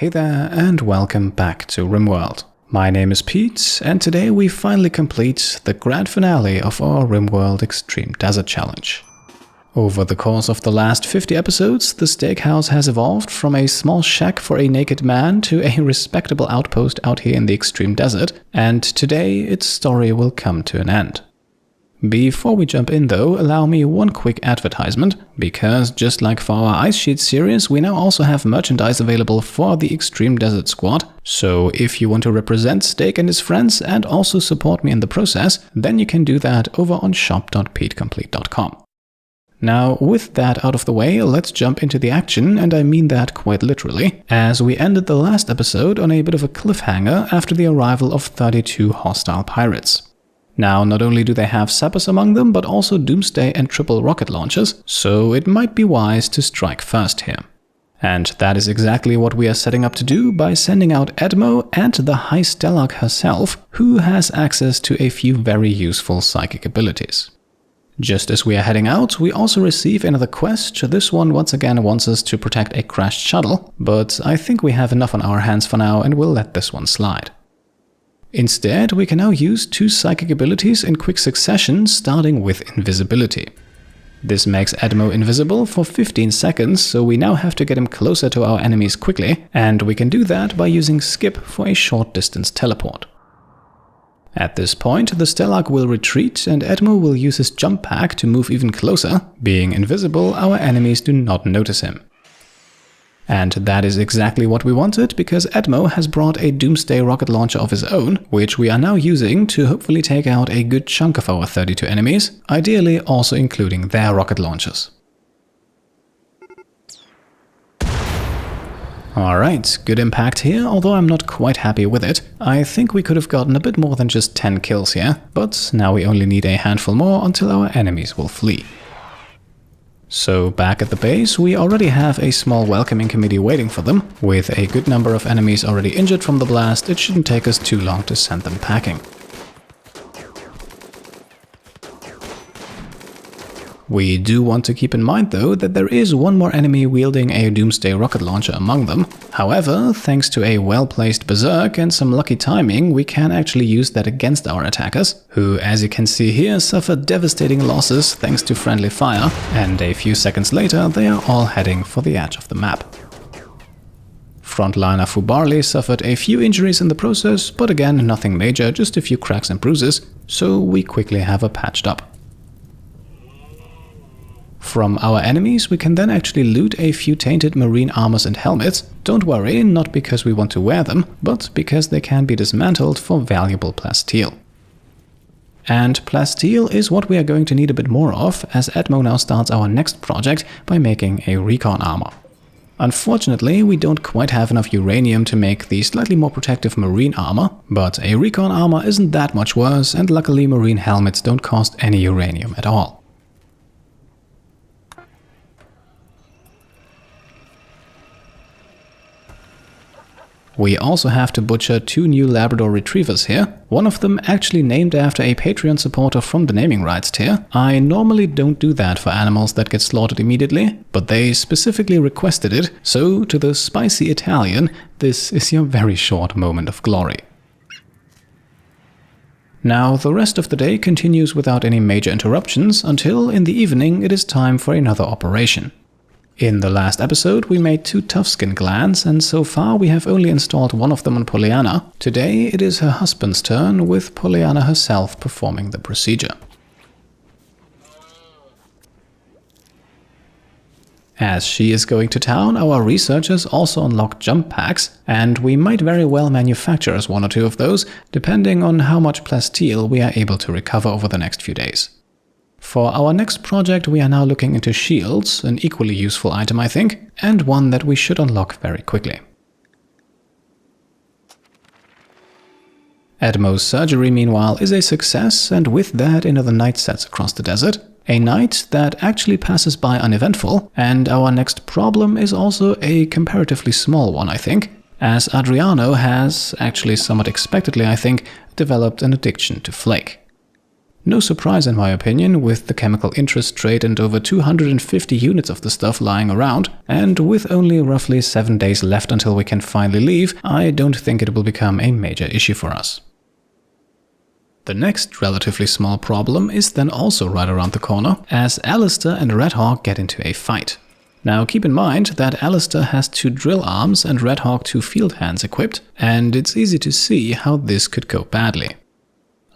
Hey there and welcome back to Rimworld. My name is Pete and today we finally complete the grand finale of our Rimworld Extreme Desert Challenge. Over the course of the last 50 episodes, the steakhouse has evolved from a small shack for a naked man to a respectable outpost out here in the extreme desert, and today its story will come to an end. Before we jump in though, allow me one quick advertisement, because just like for our Ice Sheet series, we now also have merchandise available for the Extreme Desert Squad, so if you want to represent Steak and his friends and also support me in the process, then you can do that over on shop.petecomplete.com. Now, with that out of the way, let's jump into the action, and I mean that quite literally, as we ended the last episode on a bit of a cliffhanger after the arrival of 32 hostile pirates. Now, not only do they have sappers among them, but also doomsday and triple rocket launchers, so it might be wise to strike first here. And that is exactly what we are setting up to do by sending out Edmo and the High Stellarch herself, who has access to a few very useful psychic abilities. Just as we are heading out, we also receive another quest. This one once again wants us to protect a crashed shuttle, but I think we have enough on our hands for now and we'll let this one slide. Instead, we can now use 2 psychic abilities in quick succession, starting with invisibility. This makes Edmo invisible for 15 seconds, so we now have to get him closer to our enemies quickly, and we can do that by using Skip for a short distance teleport. At this point, the Stellarch will retreat and Edmo will use his jump pack to move even closer. Being invisible, our enemies do not notice him. And that is exactly what we wanted, because Edmo has brought a doomsday rocket launcher of his own, which we are now using to hopefully take out a good chunk of our 32 enemies, ideally also including their rocket launchers. Alright, good impact here, although I'm not quite happy with it. I think we could have gotten a bit more than just 10 kills here, but now we only need a handful more until our enemies will flee. So back at the base, we already have a small welcoming committee waiting for them. With a good number of enemies already injured from the blast, it shouldn't take us too long to send them packing. We do want to keep in mind though that there is one more enemy wielding a doomsday rocket launcher among them. However, thanks to a well-placed berserk and some lucky timing, we can actually use that against our attackers, who, as you can see here, suffer devastating losses thanks to friendly fire, and a few seconds later they are all heading for the edge of the map. Frontliner Fubarli suffered a few injuries in the process, but again nothing major, just a few cracks and bruises, so we quickly have her patched up. From our enemies, we can then actually loot a few tainted marine armors and helmets. Don't worry, not because we want to wear them, but because they can be dismantled for valuable plasteel. And plasteel is what we are going to need a bit more of, as Edmo now starts our next project by making a recon armor. Unfortunately, we don't quite have enough uranium to make the slightly more protective marine armor, but a recon armor isn't that much worse, and luckily marine helmets don't cost any uranium at all. We also have to butcher 2 new Labrador Retrievers here, one of them actually named after a Patreon supporter from the naming rights tier. I normally don't do that for animals that get slaughtered immediately, but they specifically requested it, so to the spicy Italian, this is your very short moment of glory. Now, the rest of the day continues without any major interruptions until in the evening it is time for another operation. In the last episode, we made 2 Toughskin glands, and so far we have only installed one of them on Pollyanna. Today it is her husband's turn, with Pollyanna herself performing the procedure. As she is going to town, our researchers also unlock jump packs, and we might very well manufacture us 1 or 2 of those, depending on how much plasteel we are able to recover over the next few days. For our next project, we are now looking into shields, an equally useful item I think, and one that we should unlock very quickly. Edmo's surgery, meanwhile, is a success, and with that another night sets across the desert. A night that actually passes by uneventful, and our next problem is also a comparatively small one I think, as Adriano has, actually somewhat expectedly I think, developed an addiction to flake. No surprise in my opinion, with the chemical interest trade and over 250 units of the stuff lying around, and with only roughly 7 days left until we can finally leave, I don't think it will become a major issue for us. The next relatively small problem is then also right around the corner, as Alistair and Redhawk get into a fight. Now keep in mind that Alistair has 2 drill arms and Redhawk 2 field hands equipped, and it's easy to see how this could go badly.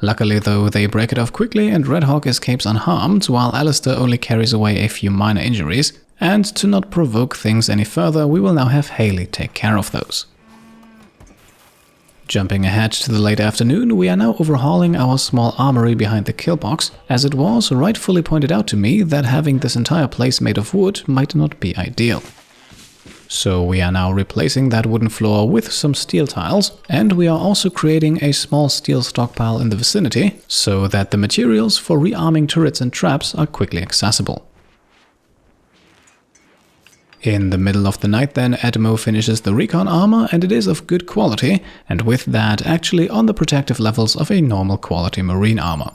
Luckily though, they break it off quickly and Redhawk escapes unharmed, while Alistair only carries away a few minor injuries, and to not provoke things any further, we will now have Haley take care of those. Jumping ahead to the late afternoon, we are now overhauling our small armory behind the kill box, as it was rightfully pointed out to me that having this entire place made of wood might not be ideal. So we are now replacing that wooden floor with some steel tiles, and we are also creating a small steel stockpile in the vicinity, so that the materials for rearming turrets and traps are quickly accessible. In the middle of the night then, Edmo finishes the recon armor, and it is of good quality, and with that actually on the protective levels of a normal quality marine armor.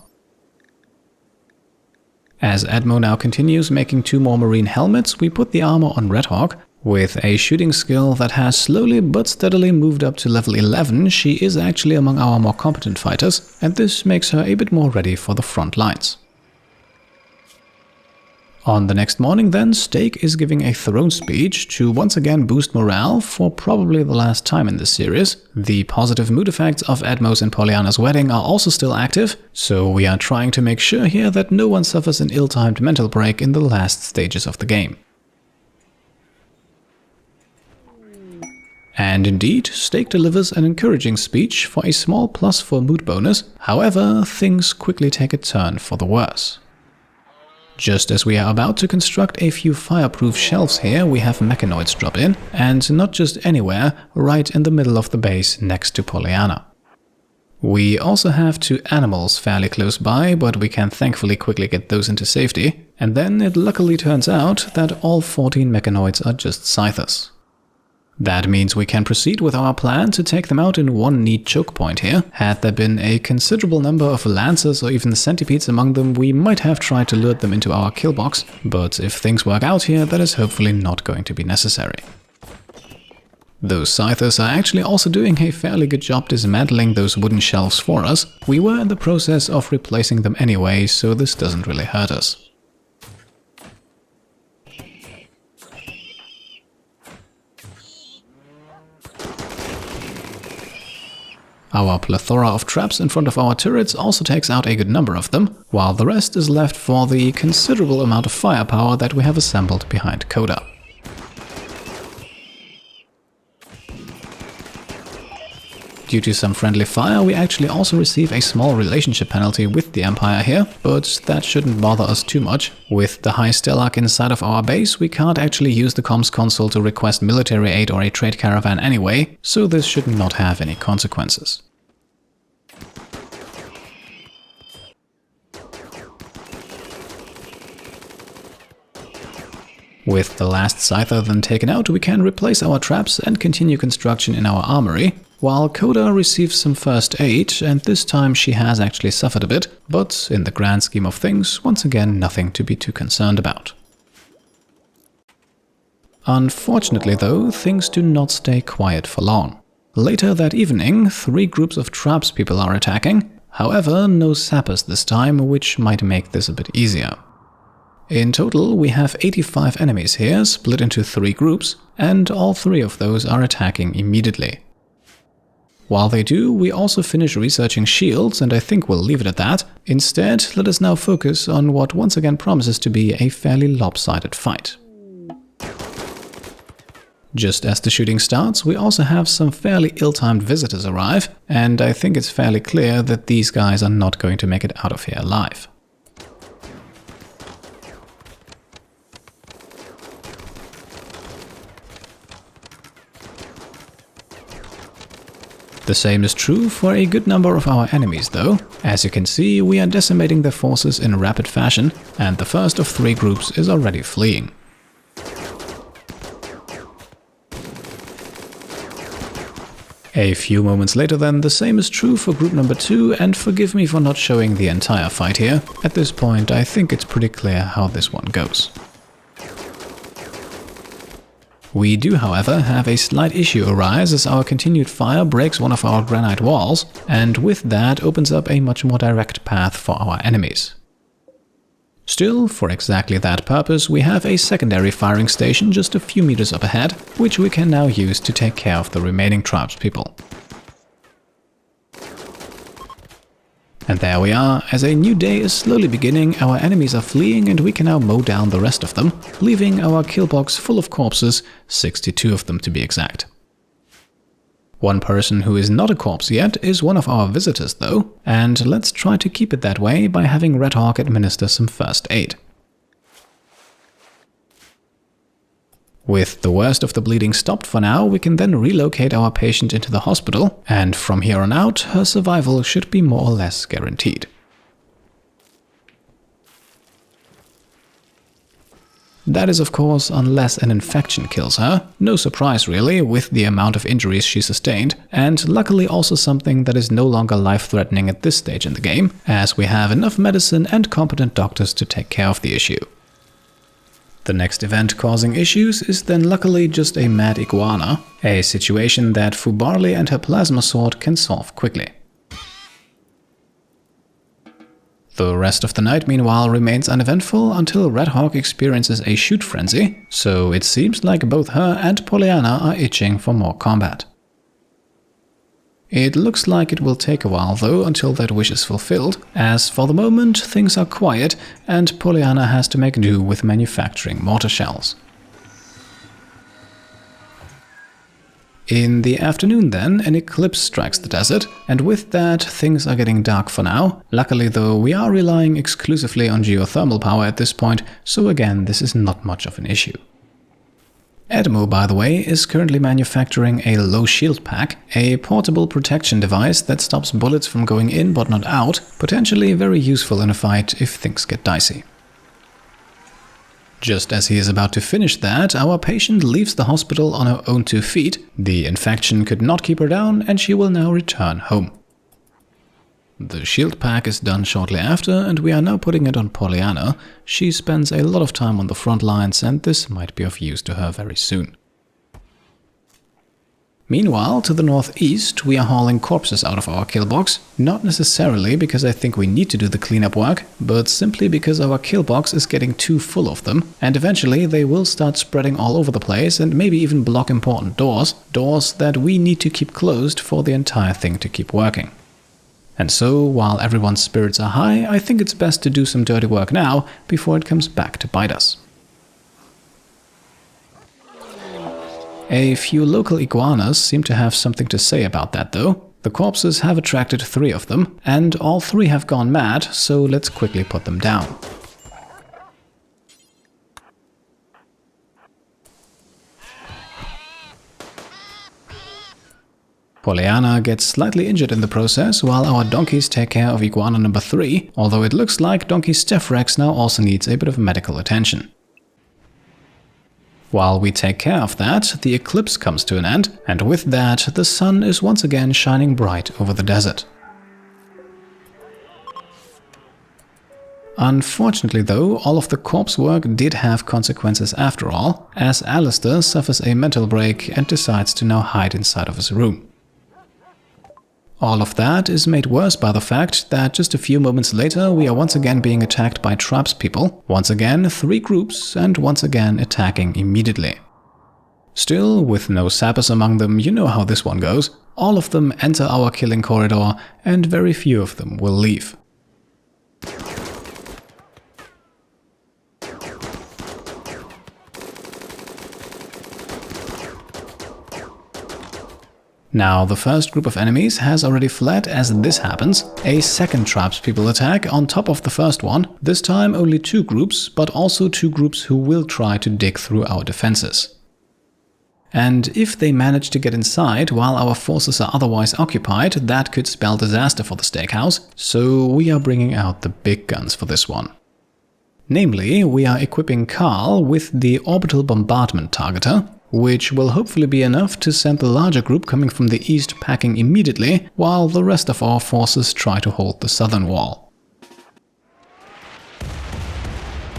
As Edmo now continues making 2 more marine helmets, we put the armor on Redhawk. With a shooting skill that has slowly but steadily moved up to level 11, she is actually among our more competent fighters, and this makes her a bit more ready for the front lines. On the next morning then, Steak is giving a throne speech to once again boost morale for probably the last time in this series. The positive mood effects of Edmo's and Pollyanna's wedding are also still active, so we are trying to make sure here that no one suffers an ill-timed mental break in the last stages of the game. And indeed, Steak delivers an encouraging speech for a small +4 mood bonus, however, things quickly take a turn for the worse. Just as we are about to construct a few fireproof shelves here, we have Mechanoids drop in, and not just anywhere, right in the middle of the base next to Pollyanna. We also have 2 animals fairly close by, but we can thankfully quickly get those into safety, and then it luckily turns out that all 14 Mechanoids are just scythers. That means we can proceed with our plan to take them out in one neat choke point here. Had there been a considerable number of lancers or even centipedes among them, we might have tried to lure them into our kill box, but if things work out here, that is hopefully not going to be necessary. Those scythers are actually also doing a fairly good job dismantling those wooden shelves for us. We were in the process of replacing them anyway, so this doesn't really hurt us. Our plethora of traps in front of our turrets also takes out a good number of them, while the rest is left for the considerable amount of firepower that we have assembled behind Coda. Due to some friendly fire, we actually also receive a small relationship penalty with the Empire here, but that shouldn't bother us too much. With the high Stellac inside of our base, we can't actually use the comms console to request military aid or a trade caravan anyway, so this should not have any consequences. With the last scyther then taken out, we can replace our traps and continue construction in our armory, while Coda receives some first aid, and this time she has actually suffered a bit, but in the grand scheme of things, once again nothing to be too concerned about. Unfortunately though, things do not stay quiet for long. Later that evening, 3 groups of traps people are attacking, however no sappers this time, which might make this a bit easier. In total, we have 85 enemies here, split into 3 groups, and all 3 of those are attacking immediately. While they do, we also finish researching shields, and I think we'll leave it at that. Instead, let us now focus on what once again promises to be a fairly lopsided fight. Just as the shooting starts, we also have some fairly ill-timed visitors arrive, and I think it's fairly clear that these guys are not going to make it out of here alive. The same is true for a good number of our enemies though. As you can see, we are decimating their forces in rapid fashion, and the first of 3 groups is already fleeing. A few moments later then, the same is true for group number 2, and forgive me for not showing the entire fight here. At this point, I think it's pretty clear how this one goes. We do, however, have a slight issue arise as our continued fire breaks one of our granite walls, and with that opens up a much more direct path for our enemies. Still, for exactly that purpose, we have a secondary firing station just a few meters up ahead, which we can now use to take care of the remaining tribespeople. And there we are, as a new day is slowly beginning, our enemies are fleeing and we can now mow down the rest of them, leaving our kill box full of corpses, 62 of them to be exact. One person who is not a corpse yet is one of our visitors though, and let's try to keep it that way by having Red Hawk administer some first aid. With the worst of the bleeding stopped for now, we can then relocate our patient into the hospital, and from here on out, her survival should be more or less guaranteed. That is of course unless an infection kills her, no surprise really with the amount of injuries she sustained, and luckily also something that is no longer life-threatening at this stage in the game, as we have enough medicine and competent doctors to take care of the issue. The next event causing issues is then luckily just a mad iguana, a situation that Fubarli and her plasma sword can solve quickly. The rest of the night meanwhile remains uneventful until Red Hawk experiences a shoot frenzy, so it seems like both her and Pollyanna are itching for more combat. It looks like it will take a while though until that wish is fulfilled, as for the moment things are quiet and Pollyanna has to make do with manufacturing mortar shells. In the afternoon then, an eclipse strikes the desert, and with that things are getting dark for now. Luckily though, we are relying exclusively on geothermal power at this point, so again this is not much of an issue. Edmo, by the way, is currently manufacturing a low shield pack, a portable protection device that stops bullets from going in but not out, potentially very useful in a fight if things get dicey. Just as he is about to finish that, our patient leaves the hospital on her own 2 feet, the infection could not keep her down and she will now return home. The shield pack is done shortly after and we are now putting it on Pollyanna. She spends a lot of time on the front lines and this might be of use to her very soon. Meanwhile, to the northeast, we are hauling corpses out of our kill box, not necessarily because I think we need to do the cleanup work, but simply because our kill box is getting too full of them, and eventually they will start spreading all over the place and maybe even block important doors that we need to keep closed for the entire thing to keep working. And so, while everyone's spirits are high, I think it's best to do some dirty work now, before it comes back to bite us. A few local iguanas seem to have something to say about that though. The corpses have attracted 3 of them, and all 3 have gone mad, so let's quickly put them down. Pollyanna gets slightly injured in the process, while our donkeys take care of iguana number 3, although it looks like donkey Stephrex now also needs a bit of medical attention. While we take care of that, the eclipse comes to an end, and with that, the sun is once again shining bright over the desert. Unfortunately though, all of the corpse work did have consequences after all, as Alistair suffers a mental break and decides to now hide inside of his room. All of that is made worse by the fact that just a few moments later we are once again being attacked by tribespeople, once again 3 groups, and once again attacking immediately. Still, with no sappers among them, you know how this one goes. All of them enter our killing corridor, and very few of them will leave. Now, the first group of enemies has already fled as this happens. A second tribespeople attack on top of the first one, this time only 2 groups, but also 2 groups who will try to dig through our defenses. And if they manage to get inside while our forces are otherwise occupied, that could spell disaster for the steakhouse, so we are bringing out the big guns for this one. Namely, we are equipping Carl with the Orbital Bombardment Targeter, which will hopefully be enough to send the larger group coming from the east packing immediately, while the rest of our forces try to hold the southern wall.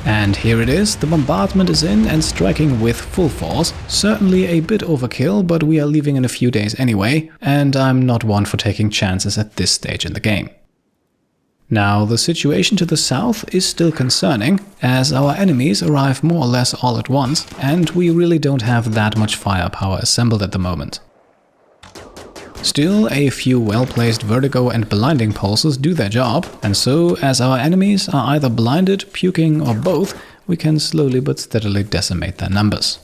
And here it is, the bombardment is in and striking with full force. Certainly a bit overkill, but we are leaving in a few days anyway, and I'm not one for taking chances at this stage in the game. Now, the situation to the south is still concerning, as our enemies arrive more or less all at once, and we really don't have that much firepower assembled at the moment. Still, a few well-placed vertigo and blinding pulses do their job, and so, as our enemies are either blinded, puking, or both, we can slowly but steadily decimate their numbers.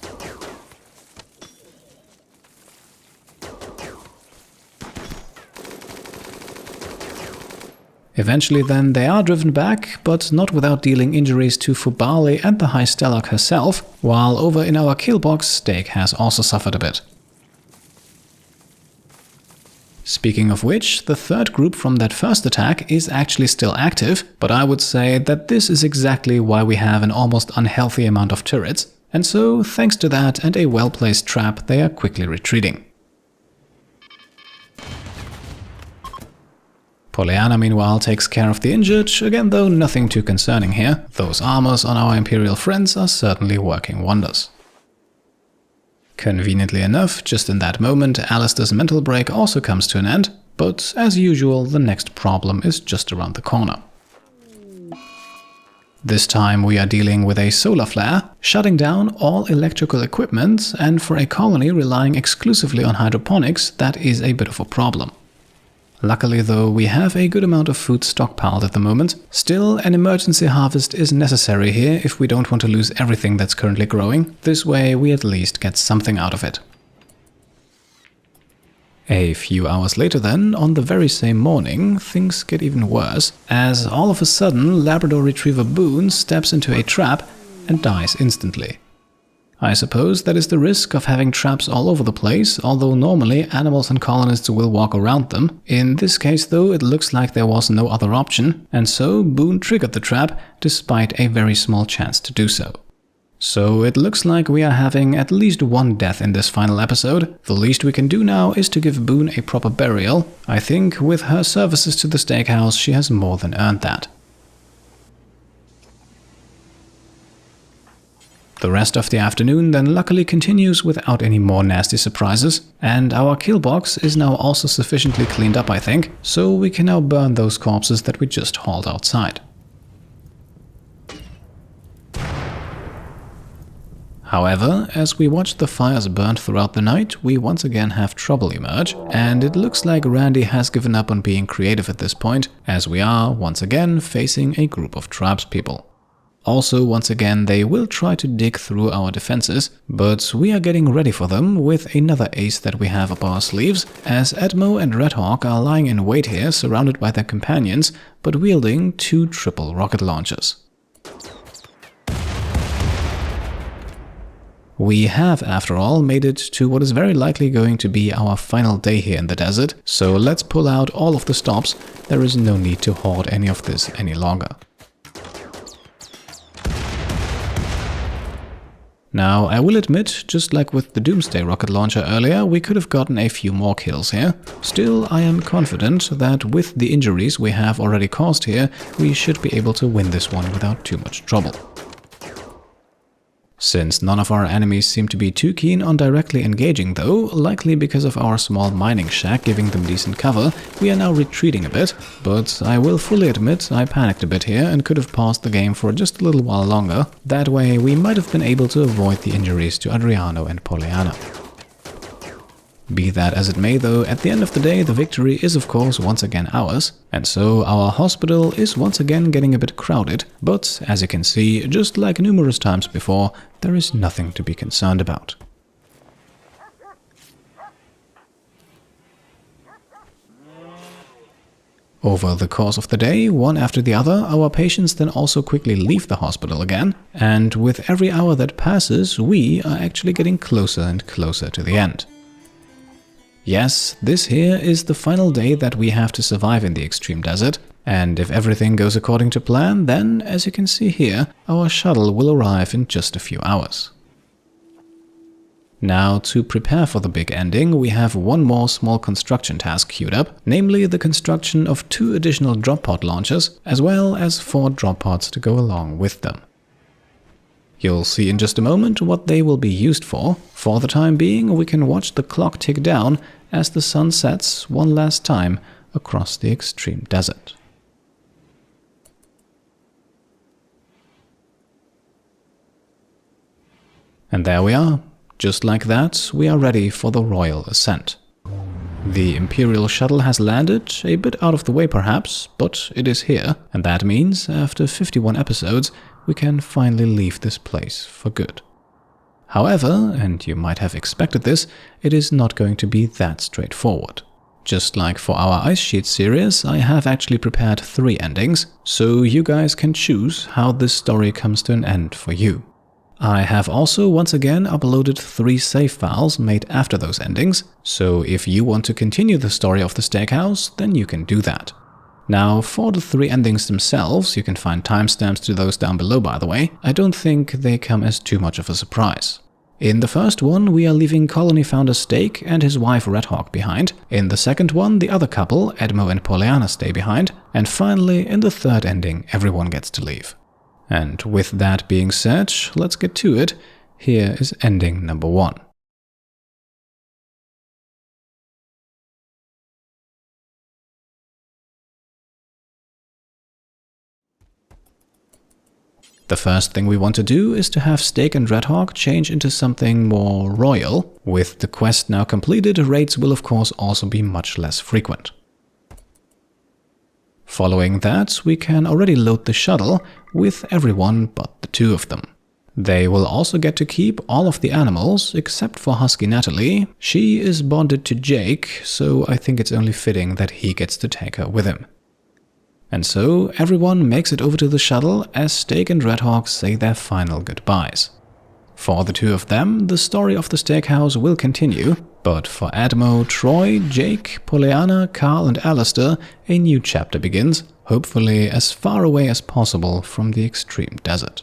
Eventually then they are driven back, but not without dealing injuries to Fubali and the High Stellarch herself, while over in our kill box, Stake has also suffered a bit. Speaking of which, the third group from that first attack is actually still active, but I would say that this is exactly why we have an almost unhealthy amount of turrets, and so, thanks to that and a well-placed trap, they are quickly retreating. Pollyanna meanwhile takes care of the injured, again though nothing too concerning here. Those armors on our Imperial friends are certainly working wonders. Conveniently enough, just in that moment, Alistair's mental break also comes to an end, but as usual, the next problem is just around the corner. This time we are dealing with a solar flare, shutting down all electrical equipment, and for a colony relying exclusively on hydroponics, that is a bit of a problem. Luckily though, we have a good amount of food stockpiled at the moment. Still, an emergency harvest is necessary here if we don't want to lose everything that's currently growing. This way we at least get something out of it. A few hours later then, on the very same morning, things get even worse, as all of a sudden Labrador Retriever Boone steps into a trap and dies instantly. I suppose that is the risk of having traps all over the place, although normally animals and colonists will walk around them. In this case though, it looks like there was no other option, and so Boone triggered the trap, despite a very small chance to do so. So it looks like we are having at least one death in this final episode. The least we can do now is to give Boone a proper burial. I think with her services to the steakhouse she has more than earned that. The rest of the afternoon then luckily continues without any more nasty surprises, and our kill box is now also sufficiently cleaned up I think, so we can now burn those corpses that we just hauled outside. However, as we watch the fires burn throughout the night, we once again have trouble emerge, and it looks like Randy has given up on being creative at this point, as we are, once again, facing a group of tribespeople. Also, once again, they will try to dig through our defenses, but we are getting ready for them with another ace that we have up our sleeves, as Edmo and Redhawk are lying in wait here, surrounded by their companions, but wielding 2 triple rocket launchers. We have, after all, made it to what is very likely going to be our final day here in the desert, so let's pull out all of the stops. There is no need to hoard any of this any longer. Now, I will admit, just like with the Doomsday rocket launcher earlier, we could have gotten a few more kills here. Still, I am confident that with the injuries we have already caused here, we should be able to win this one without too much trouble. Since none of our enemies seem to be too keen on directly engaging though, likely because of our small mining shack giving them decent cover, we are now retreating a bit, but I will fully admit I panicked a bit here and could have paused the game for just a little while longer. That way we might have been able to avoid the injuries to Adriano and Pollyanna. Be that as it may though, at the end of the day the victory is of course once again ours, and so our hospital is once again getting a bit crowded, but as you can see, just like numerous times before, there is nothing to be concerned about. Over the course of the day, one after the other, our patients then also quickly leave the hospital again, and with every hour that passes, we are actually getting closer and closer to the end. Yes, this here is the final day that we have to survive in the extreme desert, and if everything goes according to plan, then, as you can see here, our shuttle will arrive in just a few hours. Now, to prepare for the big ending, we have one more small construction task queued up, namely the construction of 2 additional drop pod launchers, as well as 4 drop pods to go along with them. You'll see in just a moment what they will be used for. For the time being, we can watch the clock tick down as the sun sets one last time across the extreme desert. And there we are. Just like that, we are ready for the royal ascent. The Imperial shuttle has landed, a bit out of the way perhaps, but it is here, and that means, after 51 episodes, we can finally leave this place for good. However, and you might have expected this, it is not going to be that straightforward. Just like for our Ice Sheet series, I have actually prepared 3 endings, so you guys can choose how this story comes to an end for you. I have also once again uploaded 3 save files made after those endings, so if you want to continue the story of the steakhouse, then you can do that. Now, for the 3 endings themselves, you can find timestamps to those down below by the way, I don't think they come as too much of a surprise. In the first one, we are leaving colony founder Steak and his wife Redhawk behind. In the second one, the other couple, Edmo and Pollyanna, stay behind. And finally, in the third ending, everyone gets to leave. And with that being said, let's get to it. Here is ending number 1. The first thing we want to do is to have Steak and Redhawk change into something more royal. With the quest now completed, raids will of course also be much less frequent. Following that, we can already load the shuttle with everyone but the 2 of them. They will also get to keep all of the animals except for Husky Natalie. She is bonded to Jake, so I think it's only fitting that he gets to take her with him. And so everyone makes it over to the shuttle as Steak and Redhawk say their final goodbyes. For the 2 of them, the story of the steakhouse will continue, but for Edmo, Troy, Jake, Pollyanna, Carl and Alistair, a new chapter begins, hopefully as far away as possible from the extreme desert.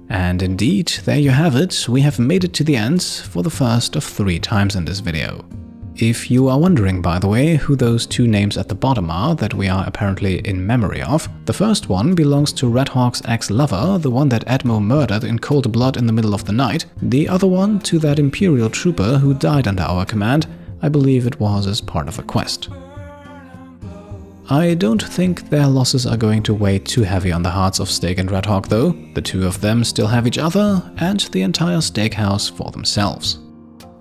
And indeed, there you have it, we have made it to the end for the first of 3 times in this video. If you are wondering, by the way, who those 2 names at the bottom are that we are apparently in memory of, the first one belongs to Redhawk's ex-lover, the one that Edmo murdered in cold blood in the middle of the night, the other one to that Imperial trooper who died under our command. I believe it was as part of a quest. I don't think their losses are going to weigh too heavy on the hearts of Steak and Redhawk though. The 2 of them still have each other and the entire steakhouse for themselves.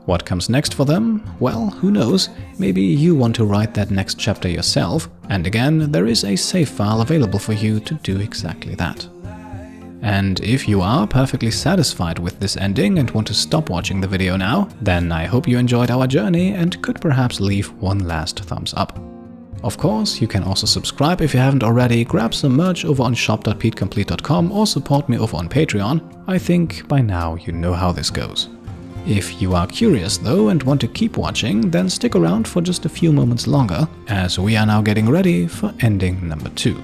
What comes next for them? Well, who knows, maybe you want to write that next chapter yourself, and again, there is a save file available for you to do exactly that. And if you are perfectly satisfied with this ending and want to stop watching the video now, then I hope you enjoyed our journey and could perhaps leave one last thumbs up. Of course, you can also subscribe if you haven't already, grab some merch over on shop.peatcomplete.com or support me over on Patreon. I think by now you know how this goes. If you are curious though and want to keep watching, then stick around for just a few moments longer, as we are now getting ready for ending number 2.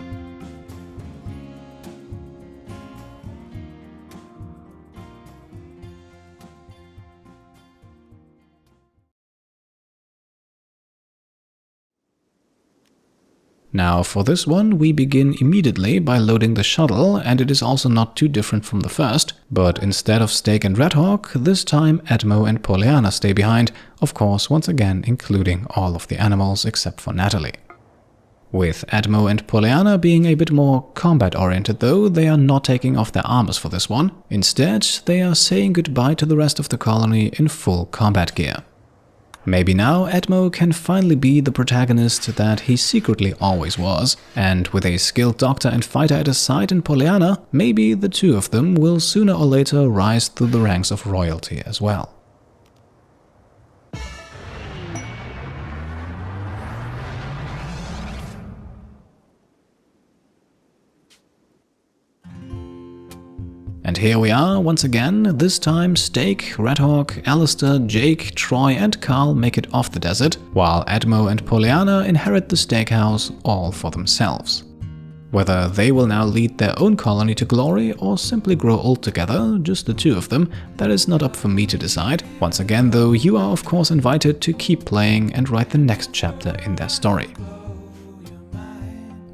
Now for this one, we begin immediately by loading the shuttle, and it is also not too different from the first, but instead of Steak and Redhawk, this time Edmo and Pollyanna stay behind, of course once again including all of the animals except for Natalie. With Edmo and Pollyanna being a bit more combat oriented though, they are not taking off their armors for this one. Instead, they are saying goodbye to the rest of the colony in full combat gear. Maybe now Edmo can finally be the protagonist that he secretly always was, and with a skilled doctor and fighter at his side in Pollyanna, maybe the 2 of them will sooner or later rise through the ranks of royalty as well. And here we are once again, this time Steak, Redhawk, Alistair, Jake, Troy and Carl make it off the desert, while Edmo and Pollyanna inherit the steakhouse all for themselves. Whether they will now lead their own colony to glory or simply grow old together, just the two of them, that is not up for me to decide. Once again though, you are of course invited to keep playing and write the next chapter in their story.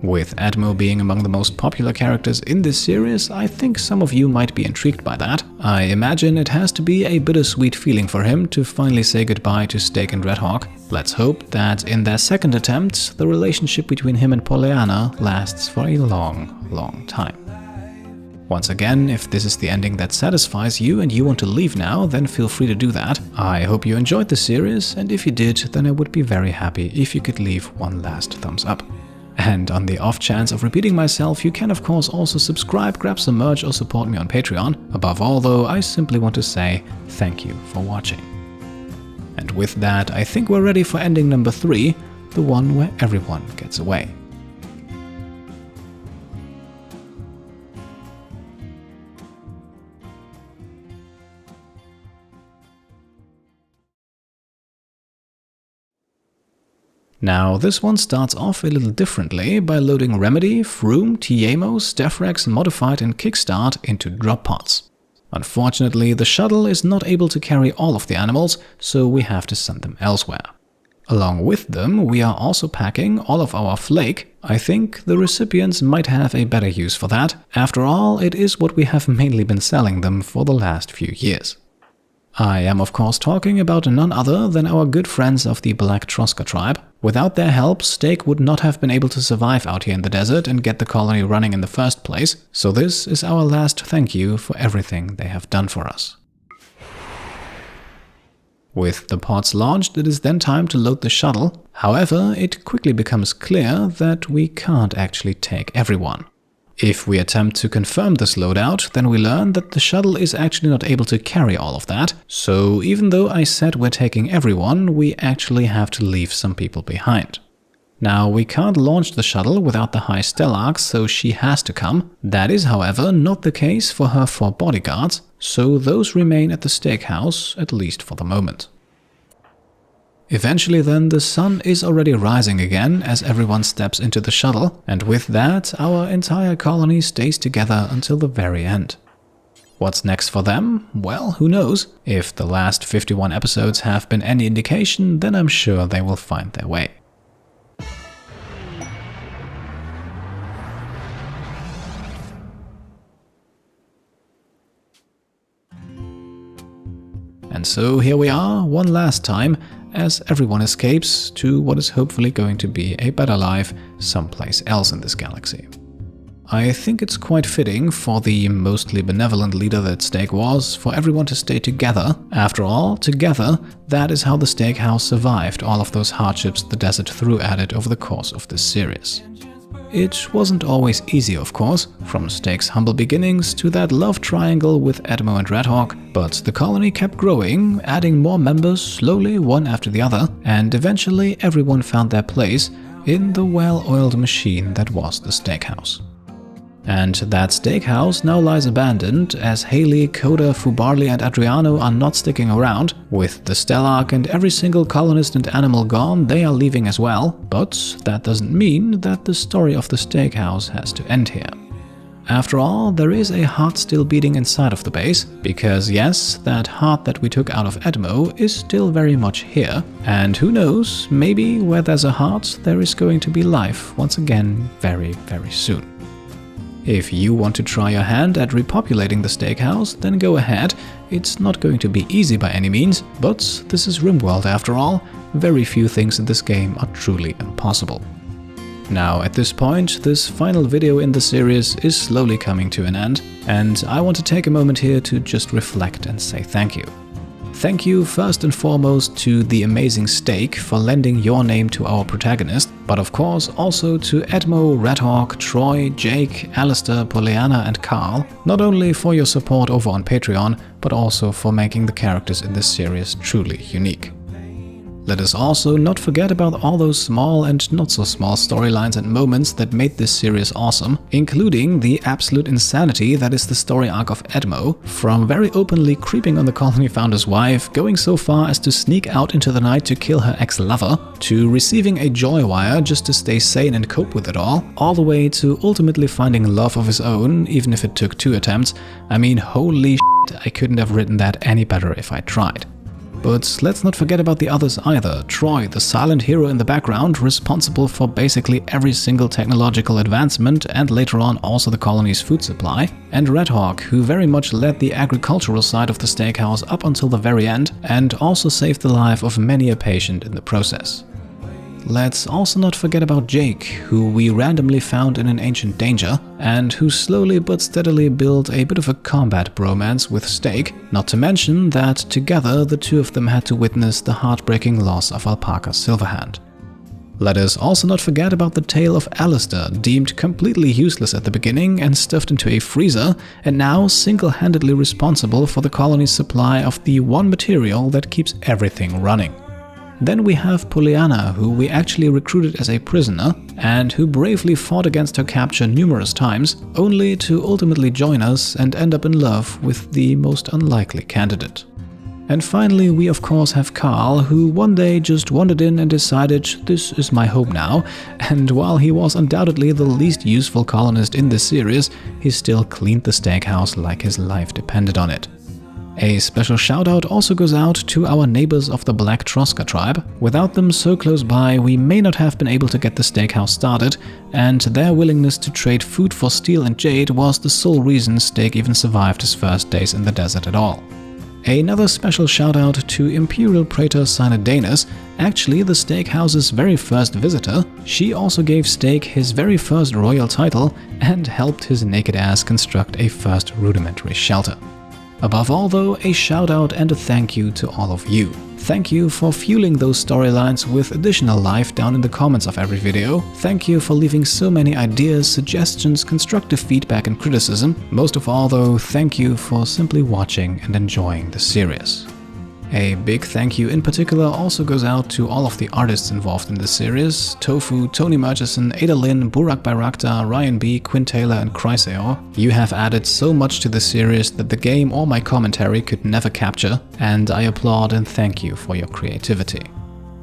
With Edmo being among the most popular characters in this series, I think some of you might be intrigued by that. I imagine it has to be a bittersweet feeling for him to finally say goodbye to Steak and Redhawk. Let's hope that in their second attempt, the relationship between him and Pollyanna lasts for a long time. Once again, if this is the ending that satisfies you and you want to leave now, then feel free to do that. I hope you enjoyed the series, and if you did, then I would be very happy if you could leave one last thumbs up. And on the off chance of repeating myself, you can of course also subscribe, grab some merch or support me on Patreon. Above all though, I simply want to say thank you for watching. And with that, I think we're ready for ending number 3, the one where everyone gets away. Now, this one starts off a little differently by loading Remedy, Froome, Tiemo, Stefrex, Modified and Kickstart into drop pods. Unfortunately, the shuttle is not able to carry all of the animals, so we have to send them elsewhere. Along with them, we are also packing all of our flake. I think the recipients might have a better use for that. After all, it is what we have mainly been selling them for the last few years. I am of course talking about none other than our good friends of the Black Troska tribe. Without their help, Steak would not have been able to survive out here in the desert and get the colony running in the first place, so this is our last thank you for everything they have done for us. With the pods launched, it is then time to load the shuttle. However, it quickly becomes clear that we can't actually take everyone. If we attempt to confirm this loadout, then we learn that the shuttle is actually not able to carry all of that, so even though I said we're taking everyone, we actually have to leave some people behind. Now, we can't launch the shuttle without the High Stellarch, so she has to come. That is, however, not the case for her 4 bodyguards, so those remain at the steakhouse, at least for the moment. Eventually then, the sun is already rising again as everyone steps into the shuttle, and with that, our entire colony stays together until the very end. What's next for them? Well, who knows? If the last 51 episodes have been any indication, then I'm sure they will find their way. And so here we are, one last time, as everyone escapes to what is hopefully going to be a better life someplace else in this galaxy. I think it's quite fitting for the mostly benevolent leader that Steak was, for everyone to stay together. After all, together, that is how the steakhouse survived all of those hardships the desert threw at it over the course of this series. It wasn't always easy, of course, from Steak's humble beginnings to that love triangle with Edmo and Redhawk, but the colony kept growing, adding more members slowly one after the other, and eventually everyone found their place in the well-oiled machine that was the steakhouse. And that steakhouse now lies abandoned, as Haley, Coda, Fubarli and Adriano are not sticking around. With the Stellarch and every single colonist and animal gone, they are leaving as well, but that doesn't mean that the story of the steakhouse has to end here. After all, there is a heart still beating inside of the base, because yes, that heart that we took out of Edmo is still very much here, and who knows, maybe where there's a heart, there is going to be life once again very, very soon. If you want to try your hand at repopulating the steakhouse, then go ahead. It's not going to be easy by any means, but this is Rimworld after all. Very few things in this game are truly impossible. Now, at this point, this final video in the series is slowly coming to an end, and I want to take a moment here to just reflect and say thank you. Thank you first and foremost to the amazing Steak for lending your name to our protagonist, but of course also to Edmo, Redhawk, Troy, Jake, Alistair, Pollyanna and Carl, not only for your support over on Patreon, but also for making the characters in this series truly unique. Let us also not forget about all those small and not so small storylines and moments that made this series awesome, including the absolute insanity that is the story arc of Edmo, from very openly creeping on the colony founder's wife, going so far as to sneak out into the night to kill her ex-lover, to receiving a joy wire just to stay sane and cope with it all the way to ultimately finding love of his own, even if it took 2 attempts. I mean, holy shit, I couldn't have written that any better if I tried. But let's not forget about the others either. Troy, the silent hero in the background, responsible for basically every single technological advancement and later on also the colony's food supply. And Red Hawk, who very much led the agricultural side of the steakhouse up until the very end and also saved the life of many a patient in the process. Let's also not forget about Jake, who we randomly found in an ancient danger, and who slowly but steadily built a bit of a combat bromance with Steak, not to mention that together the two of them had to witness the heartbreaking loss of Alpaca Silverhand. Let us also not forget about the tale of Alistair, deemed completely useless at the beginning and stuffed into a freezer, and now single-handedly responsible for the colony's supply of the one material that keeps everything running. Then we have Pollyanna, who we actually recruited as a prisoner and who bravely fought against her capture numerous times, only to ultimately join us and end up in love with the most unlikely candidate. And finally, we of course have Carl, who one day just wandered in and decided, this is my home now, and while he was undoubtedly the least useful colonist in this series, he still cleaned the steakhouse like his life depended on it. A special shout-out also goes out to our neighbors of the Black Troska tribe. Without them so close by, we may not have been able to get the steakhouse started, and their willingness to trade food for steel and jade was the sole reason Steak even survived his first days in the desert at all. Another special shout-out to Imperial Praetor Synodanus, actually the steakhouse's very first visitor. She also gave Steak his very first royal title and helped his naked ass construct a first rudimentary shelter. Above all though, a shout out and a thank you to all of you. Thank you for fueling those storylines with additional life down in the comments of every video. Thank you for leaving so many ideas, suggestions, constructive feedback and criticism. Most of all though, thank you for simply watching and enjoying the series. A big thank you in particular also goes out to all of the artists involved in this series: Tofu, Tony Murchison, Ada Lynn, Burak Bayraktar, Ryan B, Quinn Taylor and Chrysaor. You have added so much to the series that the game or my commentary could never capture, and I applaud and thank you for your creativity.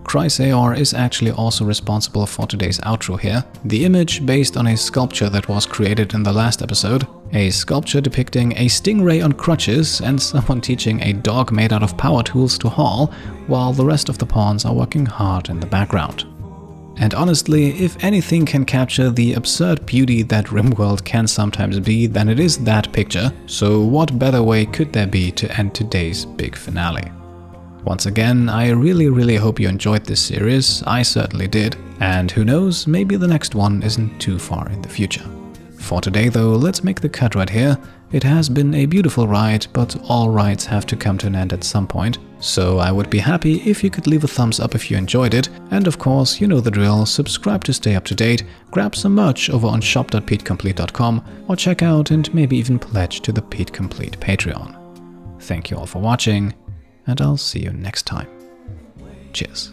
Chrysaor is actually also responsible for today's outro here, the image based on a sculpture that was created in the last episode, a sculpture depicting a stingray on crutches and someone teaching a dog made out of power tools to haul, while the rest of the pawns are working hard in the background. And honestly, if anything can capture the absurd beauty that Rimworld can sometimes be, then it is that picture, so what better way could there be to end today's big finale? Once again, I really hope you enjoyed this series. I certainly did, and who knows, maybe the next one isn't too far in the future. For today though, let's make the cut right here. It has been a beautiful ride, but all rides have to come to an end at some point, so I would be happy if you could leave a thumbs up if you enjoyed it, and of course, you know the drill, subscribe to stay up to date, grab some merch over on shop.petecomplete.com, or check out and maybe even pledge to the Pete Complete Patreon. Thank you all for watching, and I'll see you next time. Cheers.